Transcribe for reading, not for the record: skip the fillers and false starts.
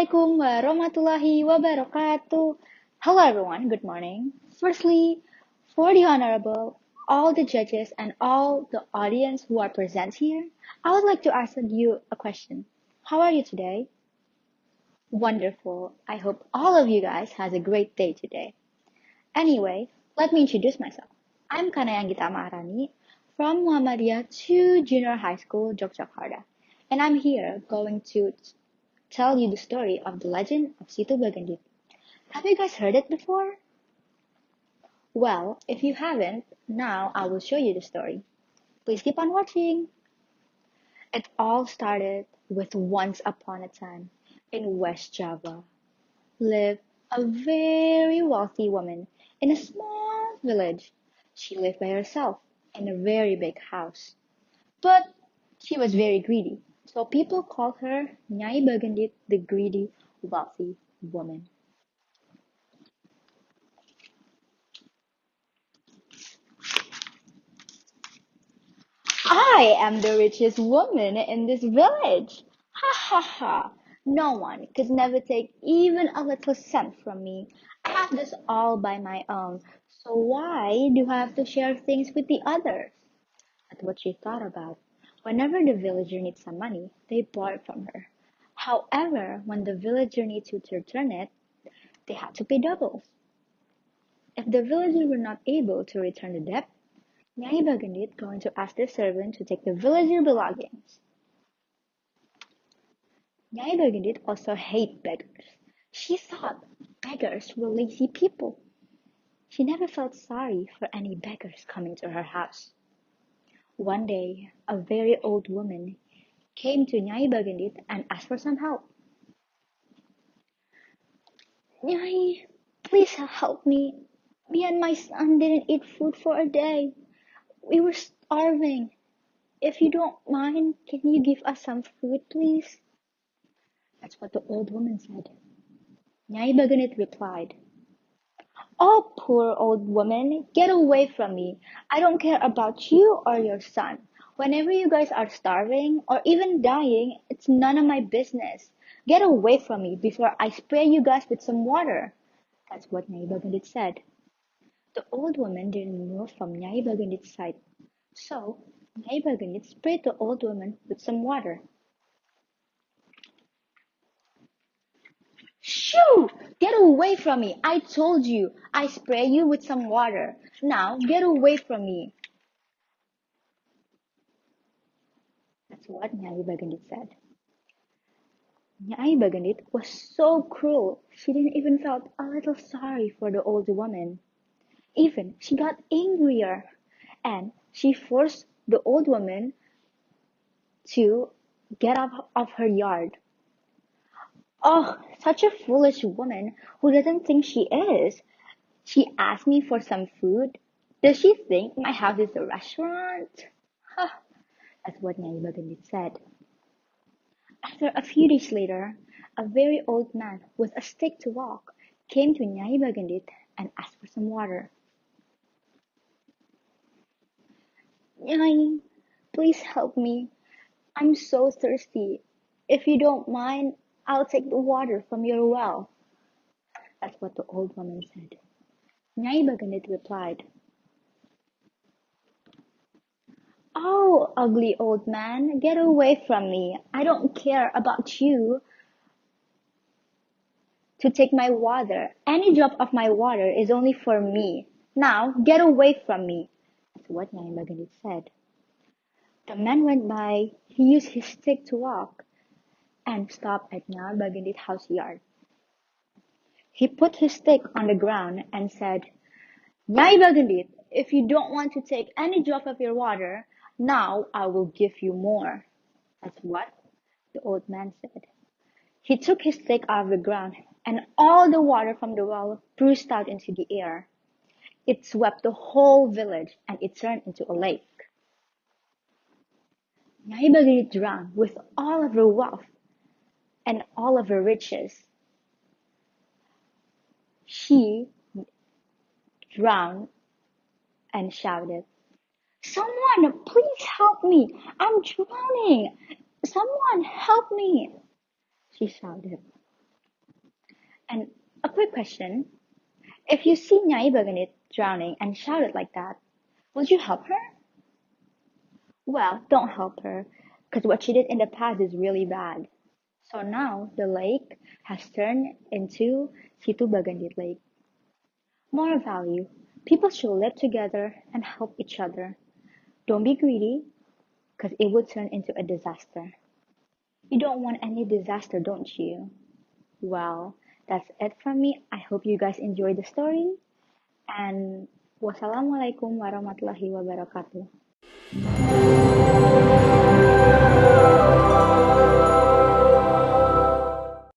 Assalamualaikum warahmatullahi wabarakatuh. Hello everyone, good morning. Firstly, for the honorable, all the judges and all the audience who are present here, I would like to ask you a question. How are you today? Wonderful. I hope all of you guys has a great day today. Anyway, let me introduce myself. I'm Kanaya Anggita Maharani from Muhammadiyah 2 Junior High School, Yogyakarta. And I'm here going to tell you the story of the legend of Situ Bagendit. Have you guys heard it before? Well, if you haven't, now I will show you the story. Please keep on watching. It all started with once upon a time in West Java lived a very wealthy woman in a small village. She lived by herself in a very big house. But she was very greedy, so people called her Nyai Bagendit, the greedy, wealthy woman. I am the richest woman in this village. Ha ha ha. No one could never take even a little cent from me. I have this all by my own. So why do I have to share things with the others? That's what she thought about. Whenever the villager needs some money, they borrow from her. However, when the villager needs to return it, they had to pay double. If the villager were not able to return the debt, Nyai Bagendit going to ask the servant to take the villager belongings. Nyai Bagendit also hated beggars. She thought beggars were lazy people. She never felt sorry for any beggars coming to her house. One day, a very old woman came to Nyai Bagendit and asked for some help. Nyai, please help me. Me and my son didn't eat food for a day. We were starving. If you don't mind, can you give us some food, please? That's what the old woman said. Nyai Baganit replied, "Oh, poor old woman, get away from me. I don't care about you or your son. Whenever you guys are starving or even dying, it's none of my business. Get away from me before I spray you guys with some water." That's what Nyai Baganit said. The old woman didn't move from Nyai Bagandit's side. So, Nyai Baganit sprayed the old woman with some water. Shoo! Get away from me! I told you, I spray you with some water. Now, get away from me. That's what Nyai Bagendit said. Nyai Bagendit was so cruel, she didn't even felt a little sorry for the old woman. Even she got angrier, and she forced the old woman to get out of her yard. Oh, such a foolish woman who doesn't think she is. She asked me for some food. Does she think my house is a restaurant? Huh, that's what Nyai Bagendit said. After a few days later, a very old man with a stick to walk came to Nyai Bagendit and asked for some water. Nyai, please help me. I'm so thirsty. If you don't mind, I'll take the water from your well. That's what the old woman said. Nyai Bagendit replied, "Oh, ugly old man, get away from me. I don't care about you to take my water. Any drop of my water is only for me. Now, get away from me." That's what Nyai Bagendit said. The man went by, he used his stick to walk, and stopped at Nyai Bagendit's house yard. He put his stick on the ground and said, "Nyai Bagendit, if you don't want to take any drop of your water, now I will give you more." That's what the old man said. He took his stick out of the ground, and all the water from the well bruised out into the air. It swept the whole village, and it turned into a lake. Nyai drowned with all of her wealth and all of her riches. She drowned and shouted, "Someone, please help me! I'm drowning! Someone, help me!" She shouted. And a quick question. If you see Nyai Bagendit drowning and shouted like that, would you help her? Well, don't help her, because what she did in the past is really bad. So now the lake has turned into Situ Bagendit Lake. More value. People should live together and help each other. Don't be greedy, because it would turn into a disaster. You don't want any disaster, don't you? Well, that's it from me. I hope you guys enjoyed the story. And wassalamualaikum warahmatullahi wabarakatuh.